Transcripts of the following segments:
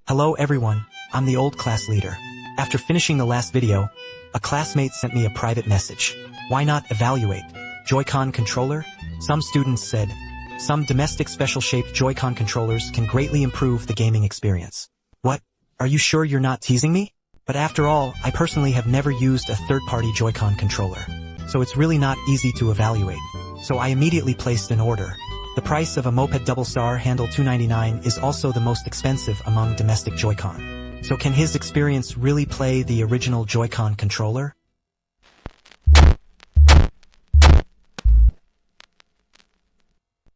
Hello everyone, I'm the old class leader. After finishing the last video, a classmate sent me a private message. Why not evaluate Joy-Con controller? Some students said, some domestic special-shaped Joy-Con controllers can greatly improve the gaming experience. What? Are you sure you're not teasing me? But after all, I personally have never used a third-party Joy-Con controller, so it's really not easy to evaluate. So I immediately placed an order. The price of a Moped Double Star Handle $299 is also the most expensive among domestic Joy-Con. So can his experience really play the original Joy-Con controller?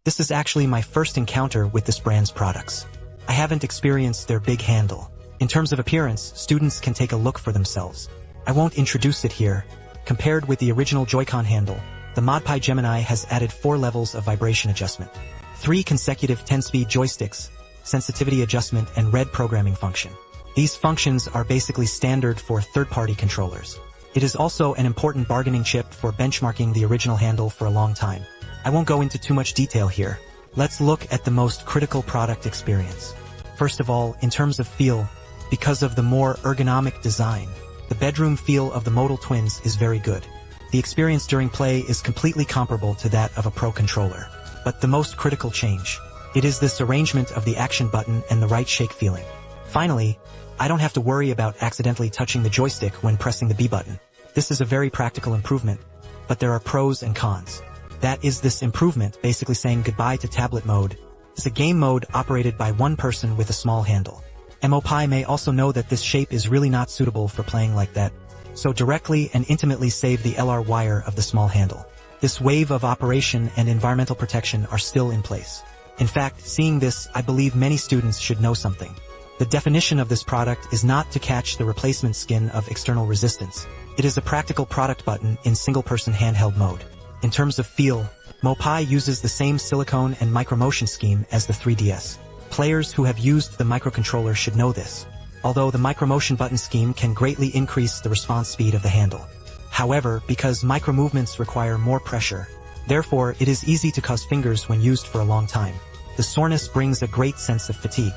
This is actually my first encounter with this brand's products. I haven't experienced their big handle. In terms of appearance, students can take a look for themselves. I won't introduce it here. Compared with the original Joy-Con handle, the ModPi Gemini has added 4 levels of vibration adjustment, 3 consecutive 10-speed joysticks, sensitivity adjustment and red programming function. These functions are basically standard for third-party controllers. It is also an important bargaining chip for benchmarking the original handle for a long time. I won't go into too much detail here. Let's look at the most critical product experience. First of all, in terms of feel, because of the more ergonomic design, the bedroom feel of the Modal Twins is very good. The experience during play is completely comparable to that of a Pro controller. But the most critical change, it is this arrangement of the action button and the right shake feeling. Finally, I don't have to worry about accidentally touching the joystick when pressing the B button. This is a very practical improvement, but there are pros and cons. That is this improvement basically saying goodbye to tablet mode. It's a game mode operated by one person with a small handle. MOPI may also know that this shape is really not suitable for playing like that, so directly and intimately save the LR wire of the small handle. This wave of operation and environmental protection are still in place. In fact, seeing this, I believe many students should know something. The definition of this product is not to catch the replacement skin of external resistance. It is a practical product button in single-person handheld mode. In terms of feel, MOPI uses the same silicone and micromotion scheme as the 3DS. Players who have used the microcontroller should know this, although the micromotion button scheme can greatly increase the response speed of the handle. However, because micromovements require more pressure, therefore it is easy to cause fingers when used for a long time. The soreness brings a great sense of fatigue,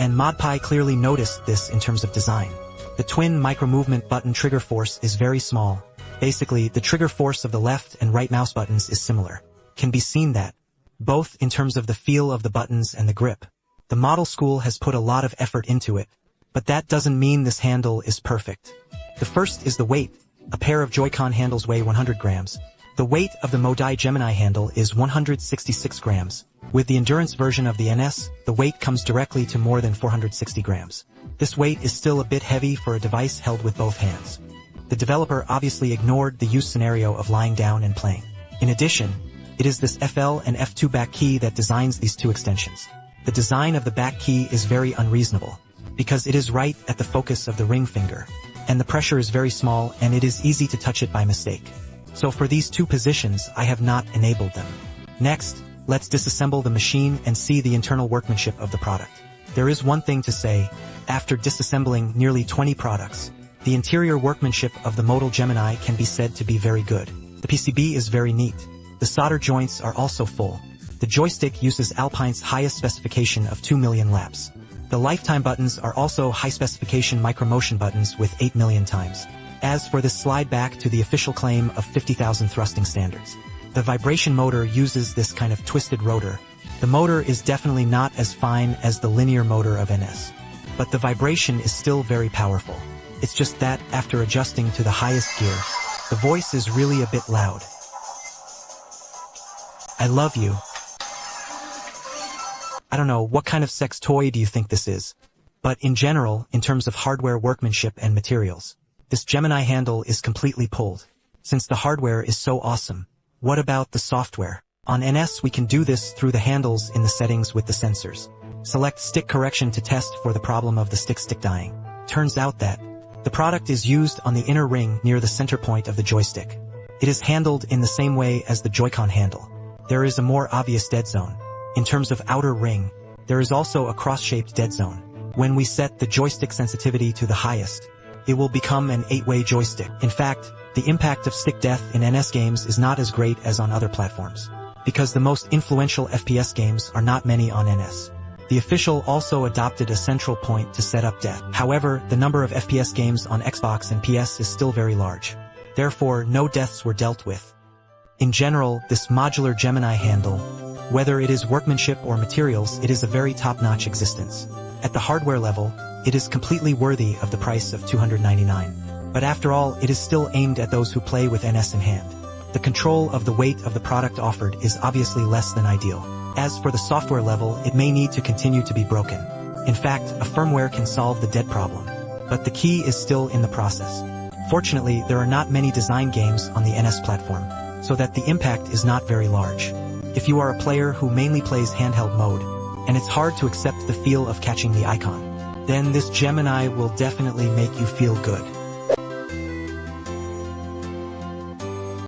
and ModPi clearly noticed this in terms of design. The twin micromovement button trigger force is very small. Basically, the trigger force of the left and right mouse buttons is similar. Can be seen that, both in terms of the feel of the buttons and the grip, the model school has put a lot of effort into it. But that doesn't mean this handle is perfect. The first is the weight. A pair of Joy-Con handles weigh 100 grams. The weight of the ModPi Gemini handle is 166 grams. With the endurance version of the NS, the weight comes directly to more than 460 grams. This weight is still a bit heavy for a device held with both hands. The developer obviously ignored the use scenario of lying down and playing. In addition, it is this FL and F2 back key that designs these two extensions. The design of the back key is very unreasonable, because it is right at the focus of the ring finger, and the pressure is very small and it is easy to touch it by mistake. So for these two positions, I have not enabled them. Next, let's disassemble the machine and see the internal workmanship of the product. There is one thing to say, after disassembling nearly 20 products, the interior workmanship of the Modal Gemini can be said to be very good. The PCB is very neat. The solder joints are also full. The joystick uses Alpine's highest specification of 2 million laps. The lifetime buttons are also high-specification micromotion buttons with 8 million times. As for this slide back to the official claim of 50,000 thrusting standards, the vibration motor uses this kind of twisted rotor. The motor is definitely not as fine as the linear motor of NS, but the vibration is still very powerful. It's just that, after adjusting to the highest gear, the voice is really a bit loud. I love you. I don't know, what kind of sex toy do you think this is? But in general, in terms of hardware workmanship and materials, this Gemini handle is completely pulled. Since the hardware is so awesome, what about the software? On NS we can do this through the handles in the settings with the sensors. Select stick correction to test for the problem of the stick dying. Turns out that the product is used on the inner ring near the center point of the joystick. It is handled in the same way as the Joy-Con handle. There is a more obvious dead zone. In terms of outer ring, there is also a cross-shaped dead zone. When we set the joystick sensitivity to the highest, it will become an 8-way joystick. In fact, the impact of stick death in NS games is not as great as on other platforms, because the most influential FPS games are not many on NS. The official also adopted a central point to set up death. However, the number of FPS games on Xbox and PS is still very large. Therefore, no deaths were dealt with. In general, this modular Gemini handle, whether it is workmanship or materials, it is a very top-notch existence. At the hardware level, it is completely worthy of the price of $299. But after all, it is still aimed at those who play with NS in hand. The control of the weight of the product offered is obviously less than ideal. As for the software level, it may need to continue to be broken. In fact, a firmware can solve the dead problem. But the key is still in the process. Fortunately, there are not many design games on the NS platform, so that the impact is not very large. If you are a player who mainly plays handheld mode, and it's hard to accept the feel of catching the icon, then this Gemini will definitely make you feel good.